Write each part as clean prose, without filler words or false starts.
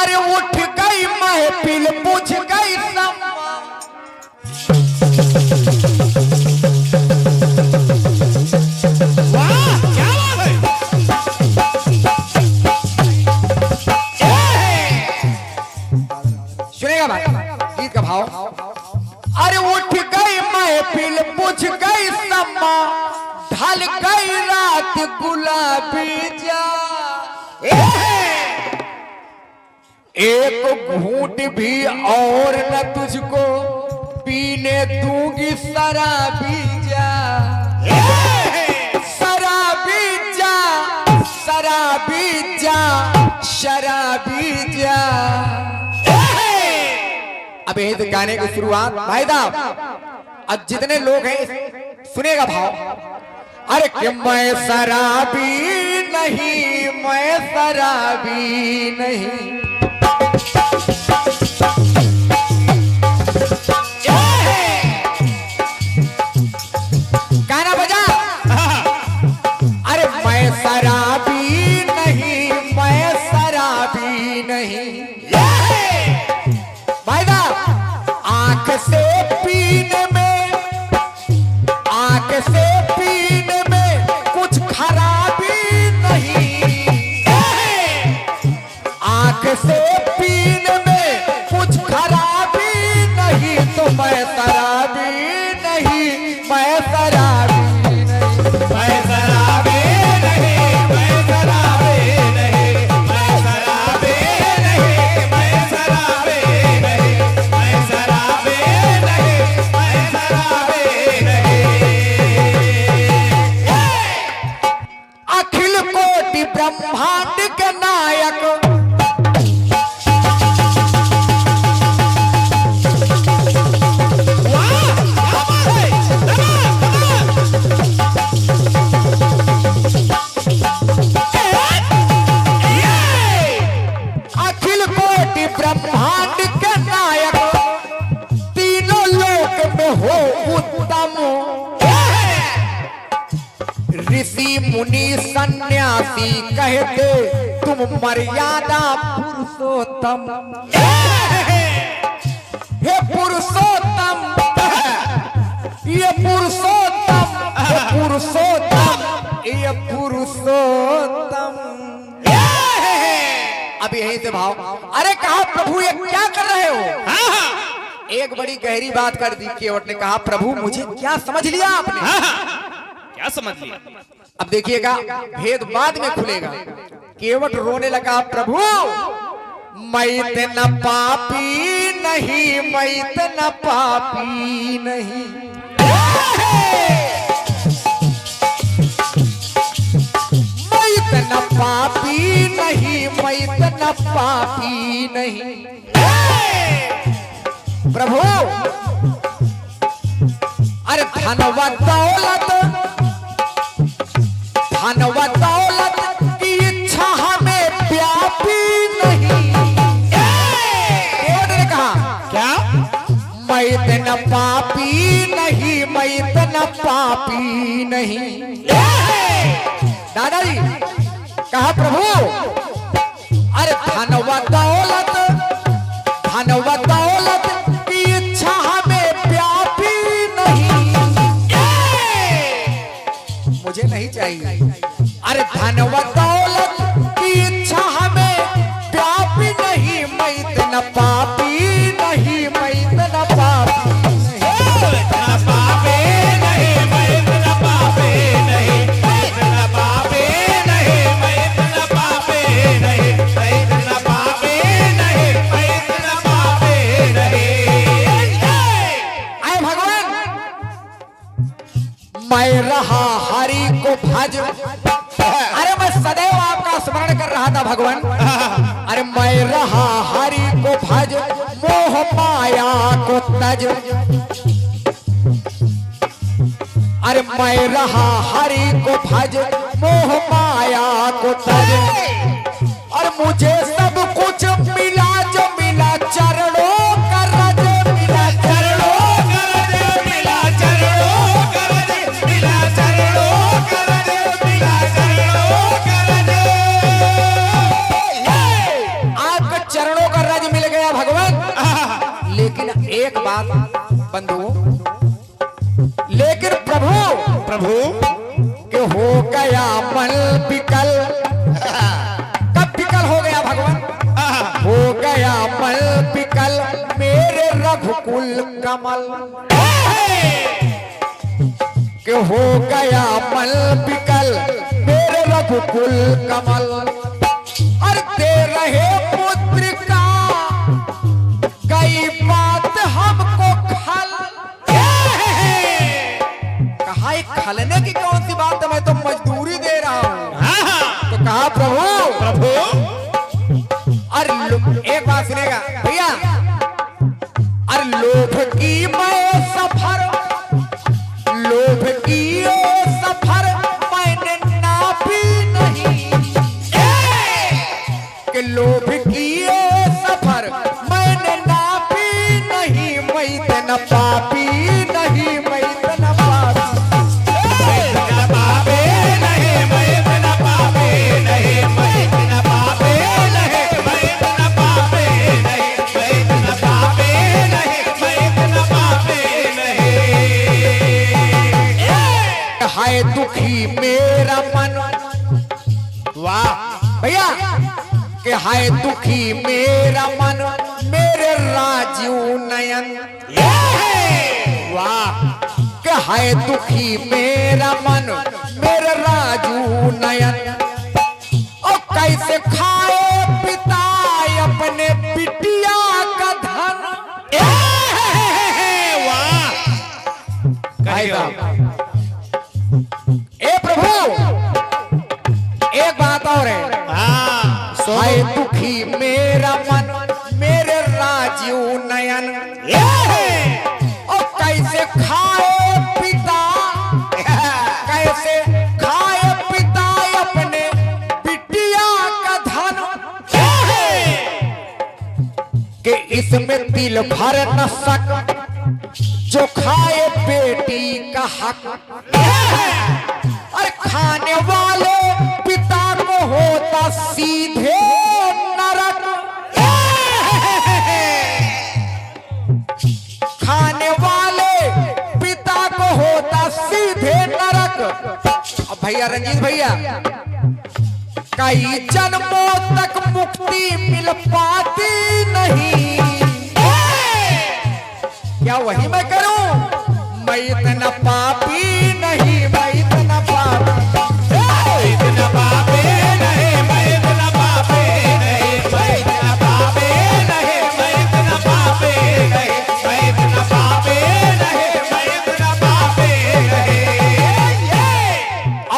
अरे उठ गई महफिल पूछ गई सम्मा। वाह क्या बात है। सुनेगा भाई गीत का भाव। अरे उठ गई महफिल पूछ गई सम्मा, ढल गई रात गुलाबी जा। एक घूंट भी और न तुझको पीने दूंगी शराबी जा। शराबी जा शराबी जा शराबी जा। अब यही तो गाने की शुरुआत भाई साहब। अब जितने लोग हैं सुनेगा भाव। अरे कि मैं शराबी नहीं, मैं शराबी नहीं। गाना बजा। अरे मैं शराबी नहीं, मैं शराबी नहीं। भाई साहब आंख से पीने में, आंख से पीने में कुछ खराबी नहीं। आंख से पीने में कुछ खराबी नहीं। तो मैं शराबी नहीं, मैं शराबी नहीं। मैं शराबी नहीं, मैं शराबी नहीं, मैं शराबी नहीं, मैं शराबी नहीं, मैं शराबी नहीं, मैं शराबी नहीं। अखिल कोटि ब्रह्मांड के नायक, अखिल कोटि ब्रह्मांड के नायक, तीनों लोक में हो उत्तम। ऋषि मुनि सन्यासी कहते तुम मर्यादा पुरुषोत्तम। हे पुरुषोत्तम, ये पुरुषोत्तम, ये पुरुषोत्तम, ये पुरुषोत्तम। अब यही से भाव। अरे कहा प्रभु ये क्या कर रहे हो। एक बड़ी गहरी बात कर दी केवट ने। कहा प्रभु मुझे क्या समझ लिया आपने। क्या समझ लिया। अब देखिएगा भेद बाद में खुलेगा। केवट रोने लगा प्रभु मैं इतना पापी नहीं, मैं इतना पापी नहीं। मैं इतना पापी नहीं, मैं इतना पापी नहीं। प्रभु अरे धनवा दौलत, धनवा दौलत की इच्छा हमें व्यापी नहीं। केवट ने कहा क्या मैं इतना पापी नहीं, मैं इतना पापी नहीं। दादाजी कहा प्रभु अरे धनवा दौलत, धनवा दौलत की इच्छा हमें व्यापी नहीं। मुझे नहीं चाहिए। अरे धनवा दौलत की इच्छा हमें व्यापी नहीं। मैं इतना पापी नहीं, मैं इतना पापी नहीं। इतना पापी नहीं, मैं इतना पापी नहीं, मैं इतना पापी नहीं, मैं इतना पापी नहीं, मैं इतना पापी नहीं, मैं इतना पापी नहीं। आए भगवान मैं रहा हरि को भज। अरे मैं सदैव आपका स्मरण कर रहा था भगवान। अरे मैं रहा हरि को भज, मोह माया को तज। अरे मैं रहा हरि को भज, मोह माया को तज। और मुझे सब कुछ मिला जो मिला चरणों का रज मिला। चरणों का रज मिला, चरणों का रज मिला, चरणों का रज मिला, चरणों का रज। आपके चरणों एक बात बंधुओं, लेकिन प्रभु के हो गया मन विकल। कब विकल हो गया भगवान? हो गया मन विकल मेरे रघुकुल कमल के हो गया मन विकल मेरे रघुकुल कमल। और दे रहे पुत्र का कई बात हमको खल। कहा खलने की कौन सी बात है, मैं तो मजदूरी दे रहा हूं। तो कहा प्रभु अरे एक बात सुनेगा भैया, अरे लोभ की मैं सफर, लोभ की ओ सफर मैंने नापी नहीं। कि लोभ की ओ सफर मैंने नापी नहीं। मैं इतना पापी नहीं, मैं इतना पापी हाय दुखी मेरा मन। वाह भैया, कि हाय दुखी मेरा मन मेरे राजीव नयन। वाह, कि हाय दुखी मेरा मन मेरे राजू नयन। और कैसे खाए पिता अपने बिटिया का धन। वाह ए प्रभु, एक बात और है। हाय दुखी मेरा मन मेरे राजीव नयन। और कैसे खाए पिता, कैसे खाए पिता अपने बिटिया का धन। कि इसमें तिल भर न सक जो खाए बेटी का हक। और खाने वाले पिता को होता सीधे नरक। खाने वाले पिता को होता सीधे नरक। अब भैया रंजीत भैया, कई जन्मों तक मुक्ति मिल पाती नहीं। क्या वही मैं करूं? मैं इतना पापी नहीं, मैं इतना पापी इतना पापी नहीं, मैं इतना पापी नहीं, मैं इतना पापी नहीं, मैं इतना पापी नहीं, मैं इतना पापी नहीं, मैं इतना पापी नहीं।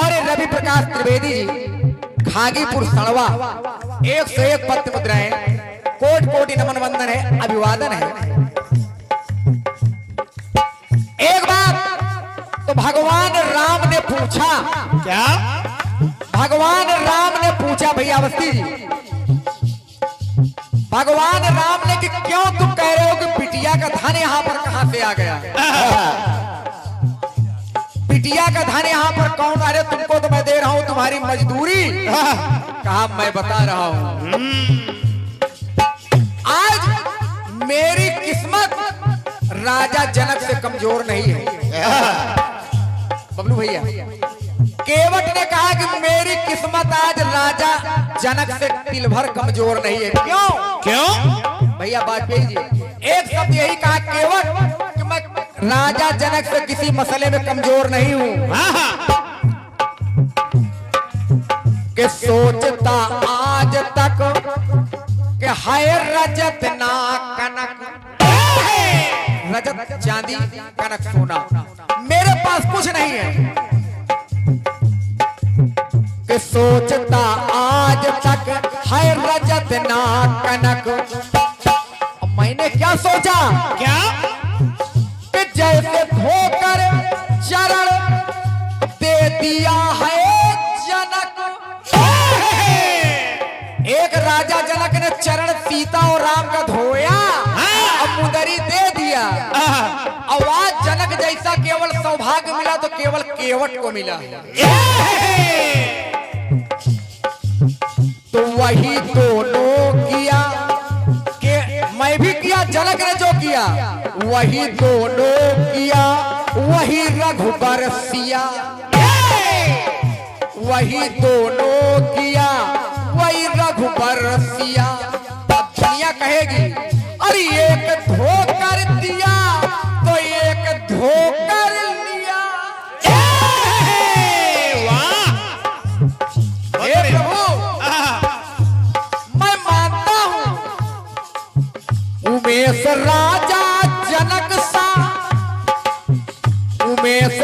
और रवि प्रकाश त्रिवेदी जी, खागीपुर सड़वा, 101 पत्र मुद्राएं, कोटि कोटि नमन वंदन है, अभिवादन है। एक बात तो भगवान राम ने पूछा। क्या? भगवान राम ने पूछा भैया अवस्थी जी, भगवान राम ने कि क्यों तुम कह रहे हो कि बिटिया का धन यहाँ पर कहां से आ गया? बिटिया का धन यहाँ पर कौन? अरे तुमको तो मैं दे रहा हूं तुम्हारी मजदूरी। कहा मैं बता रहा हूं, आज मेरी किस्मत राजा जनक से कमजोर नहीं है। बबलू भैया, केवट ने कहा कि मेरी किस्मत आज राजा जनक से तिल भर कमजोर नहीं है। क्यों भैया वाजपेयी जी? एक शब्द यही कहा केवट कि मैं राजा जनक से किसी मसले में कमजोर नहीं हूं। कि सोचता आज तक कि हाय रजत ना कनक, रजत चांदी कनक सोना मेरे पास कुछ नहीं है। कि सोचता आज तक है रजत ना कनक। मैंने क्या सोचा? क्या? कि जैसे धोकर चरण दे दिया है जनक। एक राजा जनक ने चरण सीता और राम का धोया, अब मुदरी दे दिया। आवाज जनक जैसा केवल सौभाग्य मिला तो केवल केवट को मिला। तो वही दोनों किया कि मैं भी किया, जनक ने जो किया वही दोनों किया वही रघुबर सिया, वही दोनों किया वही रघुबर सिया। अब दुनिया कहेगी अरे एक धोकर दिया तो एक धोकर लिया। वाह हे प्रभु मैं मानता हूं उमेश राजा जनक सा, उमेश